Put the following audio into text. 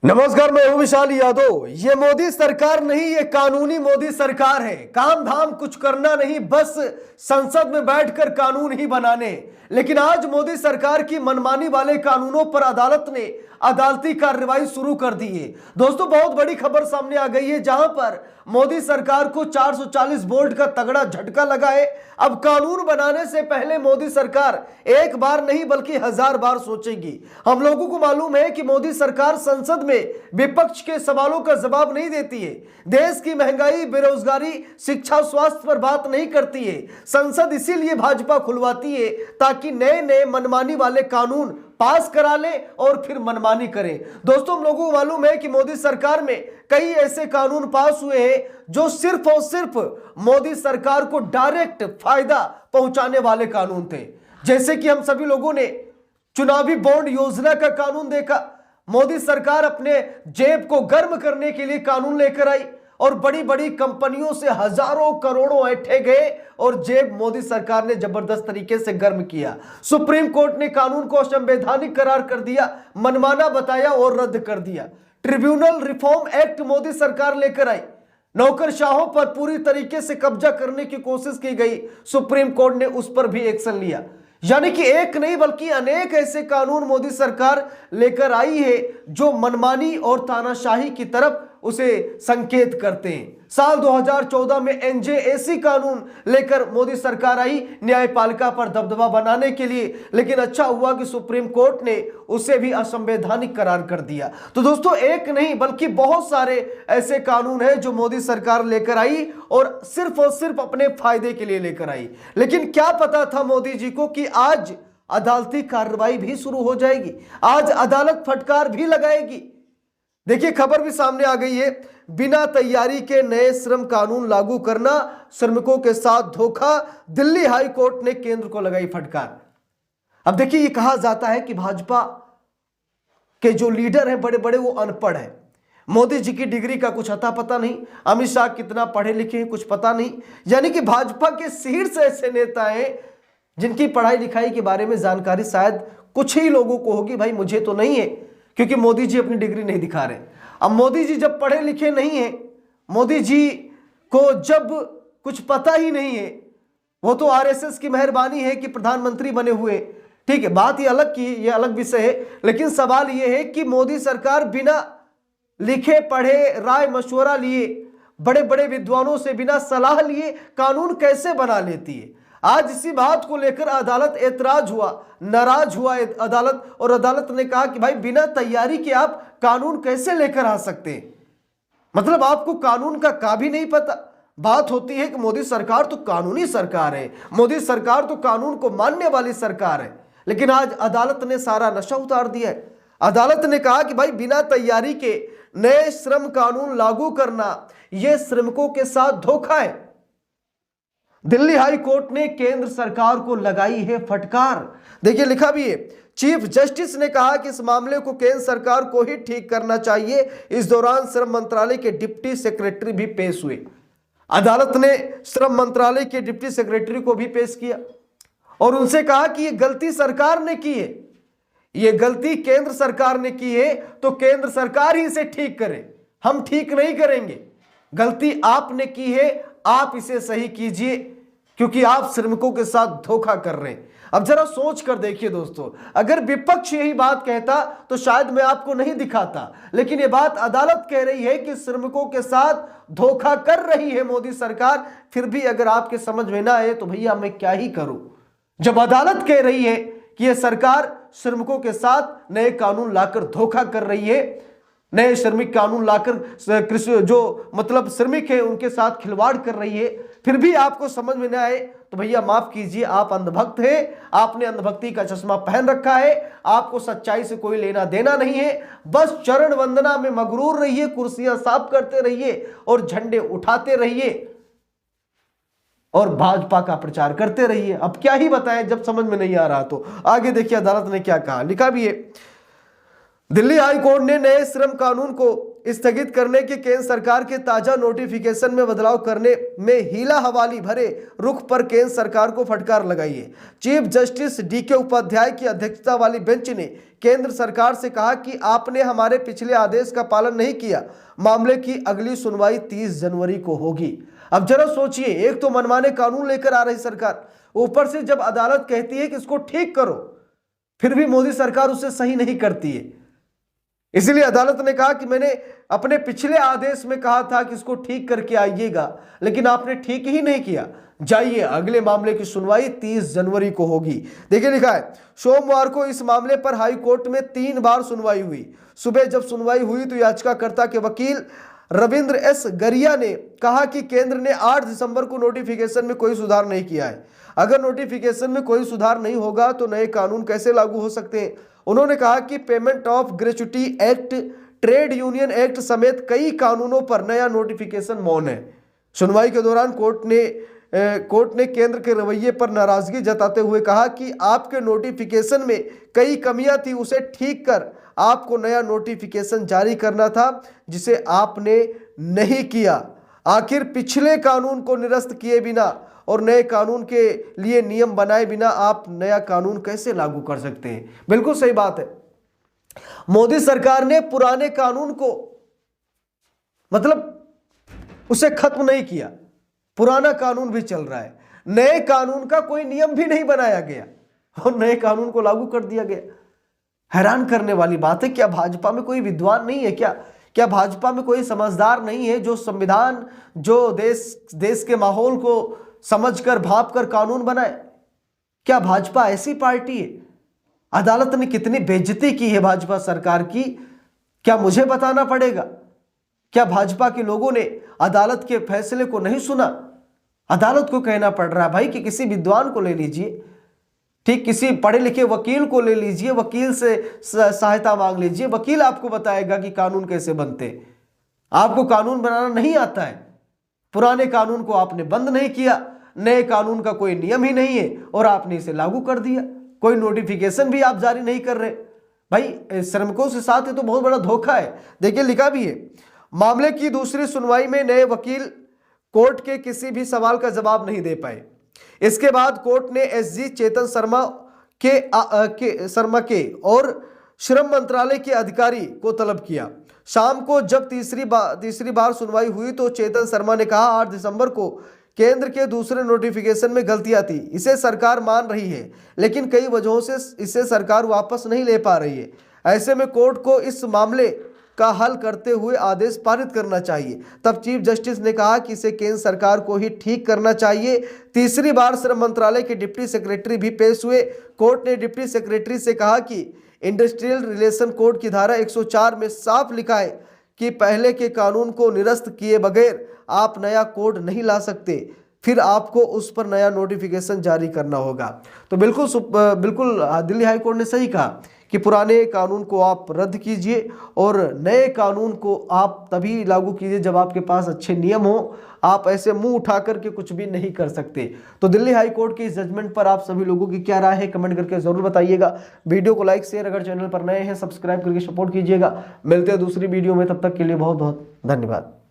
नमस्कार, मैं हूं विशाल यादव। ये मोदी सरकार नहीं, ये कानूनी मोदी सरकार है। काम धाम कुछ करना नहीं, बस संसद में बैठकर कानून ही बनाने। लेकिन आज मोदी सरकार की मनमानी वाले कानूनों पर अदालत ने अदालती कार्रवाई शुरू कर दी है। दोस्तों, बहुत बड़ी खबर सामने आ गई है, जहां पर मोदी सरकार को 440 वोल्ट का तगड़ा झटका लगा है। अब कानून बनाने से पहले मोदी सरकार एक बार नहीं बल्कि 1000 बार सोचेगी। हम लोगों को मालूम है कि मोदी सरकार संसद में विपक्ष के सवालों का जवाब नहीं देती है, देश की महंगाई, बेरोजगारी, शिक्षा, स्वास्थ्य पर बात नहीं करती है। संसद इसीलिए भाजपा खुलवाती है ताकि नए नए मनमानी वाले कानून पास करा ले और फिर मनमानी करें। दोस्तों, हम लोगों को मालूम है कि मोदी सरकार में कई ऐसे कानून पास हुए हैं जो सिर्फ और सिर्फ मोदी सरकार को डायरेक्ट फायदा पहुंचाने वाले कानून थे। जैसे कि हम सभी लोगों ने चुनावी बॉन्ड योजना का कानून देखा। मोदी सरकार अपने जेब को गर्म करने के लिए कानून लेकर आई और बड़ी बड़ी कंपनियों से हजारों करोड़ों ऐंठे गए और जेब मोदी सरकार ने जबरदस्त तरीके से गर्म किया। सुप्रीम कोर्ट ने कानून को असंवैधानिक करार कर दिया, मनमाना बताया और रद्द कर दिया। ट्रिब्यूनल रिफॉर्म एक्ट मोदी सरकार लेकर आई। नौकरशाहों पर पूरी तरीके से कब्जा करने की कोशिश की गई, सुप्रीम कोर्ट ने उस पर भी एक्शन लिया। यानी कि एक नहीं बल्कि अनेक ऐसे कानून मोदी सरकार लेकर आई है जो मनमानी और तानाशाही की तरफ उसे संकेत करते हैं। साल 2014 में एनजेएसी कानून लेकर मोदी सरकार आई न्यायपालिका पर दबदबा बनाने के लिए, लेकिन अच्छा हुआ कि सुप्रीम कोर्ट ने उसे भी असंवैधानिक करार कर दिया। तो दोस्तों, एक नहीं बल्कि बहुत सारे ऐसे कानून हैं जो मोदी सरकार लेकर आई और सिर्फ अपने फायदे के लिए लेकर आई। लेकिन क्या पता था मोदी जी को कि आज अदालती कार्रवाई भी शुरू हो जाएगी, आज अदालत फटकार भी लगाएगी। देखिए, खबर भी सामने आ गई है। बिना तैयारी के नए श्रम कानून लागू करना, श्रमिकों के साथ धोखा, दिल्ली हाई कोर्ट ने केंद्र को लगाई फटकार। अब देखिए, ये कहा जाता है कि भाजपा के जो लीडर हैं बड़े बड़े, वो अनपढ़ हैं। मोदी जी की डिग्री का कुछ अता पता नहीं, अमित शाह कितना पढ़े लिखे हैं कुछ पता नहीं। यानी कि भाजपा के शीर्ष ऐसे नेता हैं जिनकी पढ़ाई लिखाई के बारे में जानकारी शायद कुछ ही लोगों को होगी। भाई, मुझे तो नहीं है, क्योंकि मोदी जी अपनी डिग्री नहीं दिखा रहे। अब मोदी जी जब पढ़े लिखे नहीं है, मोदी जी को जब कुछ पता ही नहीं है, वो तो आरएसएस की मेहरबानी है कि प्रधानमंत्री बने हुए। ठीक है, बात ये अलग की, ये अलग विषय है। लेकिन सवाल ये है कि मोदी सरकार बिना लिखे पढ़े, राय मशवरा लिए, बड़े बड़े विद्वानों से बिना सलाह लिए कानून कैसे बना लेती है। आज इसी बात को लेकर अदालत एतराज हुआ, नाराज हुआ अदालत, और अदालत ने कहा कि भाई, बिना तैयारी के आप कानून कैसे लेकर आ सकते हैं? मतलब आपको कानून का भी नहीं पता। बात होती है कि मोदी सरकार तो कानूनी सरकार है, मोदी सरकार तो कानून को मानने वाली सरकार है। लेकिन आज अदालत ने सारा नशा उतार दिया है। अदालत ने कहा कि भाई, बिना तैयारी के नए श्रम कानून लागू करना, यह श्रमिकों के साथ धोखा है। दिल्ली हाई कोर्ट ने केंद्र सरकार को लगाई है फटकार। देखिए, लिखा भी है, चीफ जस्टिस ने कहा कि इस मामले को केंद्र सरकार को ही ठीक करना चाहिए। इस दौरान श्रम मंत्रालय के डिप्टी सेक्रेटरी भी पेश हुए। अदालत ने श्रम मंत्रालय के डिप्टी सेक्रेटरी को भी पेश किया और उनसे कहा कि यह गलती सरकार ने की है, यह गलती केंद्र सरकार ने की है, तो केंद्र सरकार ही इसे ठीक करे, हम ठीक नहीं करेंगे। गलती आपने की है, आप इसे सही कीजिए, क्योंकि आप श्रमिकों के साथ धोखा कर रहे हैं। अब जरा सोच कर देखिए दोस्तों, अगर विपक्ष यही बात कहता तो शायद मैं आपको नहीं दिखाता, लेकिन यह बात अदालत कह रही है कि श्रमिकों के साथ धोखा कर रही है मोदी सरकार। फिर भी अगर आपके समझ में ना आए तो भैया मैं क्या ही करूं। जब अदालत कह रही है कि यह सरकार श्रमिकों के साथ नए कानून लाकर धोखा कर रही है, नए श्रमिक कानून लाकर जो मतलब श्रमिक है उनके साथ खिलवाड़ कर रही है, फिर भी आपको समझ में न आए तो भैया माफ कीजिए, आप अंधभक्त हैं, आपने अंधभक्ति का चश्मा पहन रखा है, आपको सच्चाई से कोई लेना देना नहीं है। बस चरण वंदना में मगरूर रहिए, कुर्सियां साफ करते रहिए और झंडे उठाते रहिए और भाजपा का प्रचार करते रहिए। अब क्या ही बताएं जब समझ में नहीं आ रहा तो। आगे देखिए अदालत ने क्या कहा, लिखा भी है, दिल्ली हाई कोर्ट ने नए श्रम कानून को स्थगित करने के केंद्र सरकार के ताजा नोटिफिकेशन में बदलाव करने में हीला हवाली भरे रुख पर केंद्र सरकार को फटकार लगाई है। चीफ जस्टिस डीके उपाध्याय की अध्यक्षता वाली बेंच ने केंद्र सरकार से कहा कि आपने हमारे पिछले आदेश का पालन नहीं किया। मामले की अगली सुनवाई 30 जनवरी को होगी। अब जरा सोचिए, एक तो मनमाने कानून लेकर आ रही सरकार, ऊपर से जब अदालत कहती है कि इसको ठीक करो, फिर भी मोदी सरकार उसे सही नहीं करती है। इसलिए अदालत ने कहा कि मैंने अपने पिछले आदेश में कहा था कि इसको ठीक करके आइएगा, लेकिन आपने ठीक ही नहीं किया। जाइए, अगले मामले की सुनवाई 30 जनवरी को होगी। देखिए लिखा है, सोमवार को इस मामले पर हाई कोर्ट में 3 बार सुनवाई हुई। सुबह जब सुनवाई हुई तो याचिकाकर्ता के वकील रविंद्र एस गरिया ने कहा कि केंद्र ने 8 दिसंबर को नोटिफिकेशन में कोई सुधार नहीं किया है। अगर नोटिफिकेशन में कोई सुधार नहीं होगा तो नए कानून कैसे लागू हो सकते हैं। उन्होंने कहा कि payment of gratuity act, trade union act समेत कई कानूनों पर नया नोटिफिकेशन मौन है। सुनवाई के दौरान कोर्ट ने केंद्र के रवैये पर नाराजगी जताते हुए कहा कि आपके नोटिफिकेशन में कई कमियां थी, उसे ठीक कर आपको नया नोटिफिकेशन जारी करना था, जिसे आपने नहीं किया। आखिर पिछले कानून को निरस्त किए बिना और नए कानून के लिए नियम बनाए बिना आप नया कानून कैसे लागू कर सकते हैं। बिल्कुल सही बात है। मोदी सरकार ने पुराने कानून को उसे खत्म नहीं किया, पुराना कानून भी चल रहा है। नए कानून का कोई नियम भी नहीं बनाया गया और नए कानून को लागू कर दिया गया। हैरान करने वाली बात है। क्या भाजपा में कोई विद्वान नहीं है? क्या भाजपा में कोई समझदार नहीं है जो संविधान, जो देश के माहौल को समझकर भांपकर कानून बनाए? क्या भाजपा ऐसी पार्टी है? अदालत ने कितनी बेइज्जती की है भाजपा सरकार की, क्या मुझे बताना पड़ेगा? क्या भाजपा के लोगों ने अदालत के फैसले को नहीं सुना? अदालत को कहना पड़ रहा है भाई कि किसी विद्वान को ले लीजिए, ठीक, किसी पढ़े लिखे वकील को ले लीजिए, वकील से सहायता मांग लीजिए, वकील आपको बताएगा कि कानून कैसे बनते। आपको कानून बनाना नहीं आता है, पुराने कानून को आपने बंद नहीं किया, नए कानून का कोई नियम ही नहीं है और आपने इसे लागू कर दिया। कोई नोटिफिकेशन भी आप जारी नहीं कर रहे। भाई श्रमिकों के साथ ये तो बहुत बड़ा धोखा है। देखिए लिखा भी है, मामले की दूसरी सुनवाई में नए वकील कोर्ट के किसी भी सवाल का जवाब नहीं दे पाए। इसके बाद कोर्ट ने एसजी चेतन शर्मा के और श्रम मंत्रालय के अधिकारी को तलब किया। शाम को जब तीसरी बार सुनवाई हुई तो चेतन शर्मा ने कहा 8 दिसंबर को केंद्र के दूसरे नोटिफिकेशन में गलतियां थी, इसे सरकार मान रही है, लेकिन कई वजहों से इसे सरकार वापस नहीं ले पा रही है। ऐसे में कोर्ट को इस मामले का हल करते हुए आदेश पारित करना चाहिए। तब चीफ जस्टिस ने कहा कि इसे केंद्र सरकार को ही ठीक करना चाहिए। तीसरी बार श्रम मंत्रालय के डिप्टी सेक्रेटरी भी पेश हुए। कोर्ट ने डिप्टी सेक्रेटरी से कहा कि इंडस्ट्रियल रिलेशन कोड की धारा 104 में साफ लिखा है कि पहले के कानून को निरस्त किए बगैर आप नया कोड नहीं ला सकते, फिर आपको उस पर नया नोटिफिकेशन जारी करना होगा। तो बिल्कुल दिल्ली हाई कोर्ट ने सही कहा कि पुराने कानून को आप रद्द कीजिए और नए कानून को आप तभी लागू कीजिए जब आपके पास अच्छे नियम हो। आप ऐसे मुंह उठा करके कुछ भी नहीं कर सकते। तो दिल्ली हाई कोर्ट के इस जजमेंट पर आप सभी लोगों की क्या राय है, कमेंट करके जरूर बताइएगा। वीडियो को लाइक शेयर, अगर चैनल पर नए हैं सब्सक्राइब करके सपोर्ट कीजिएगा। मिलते हैं दूसरी वीडियो में, तब तक के लिए बहुत बहुत धन्यवाद।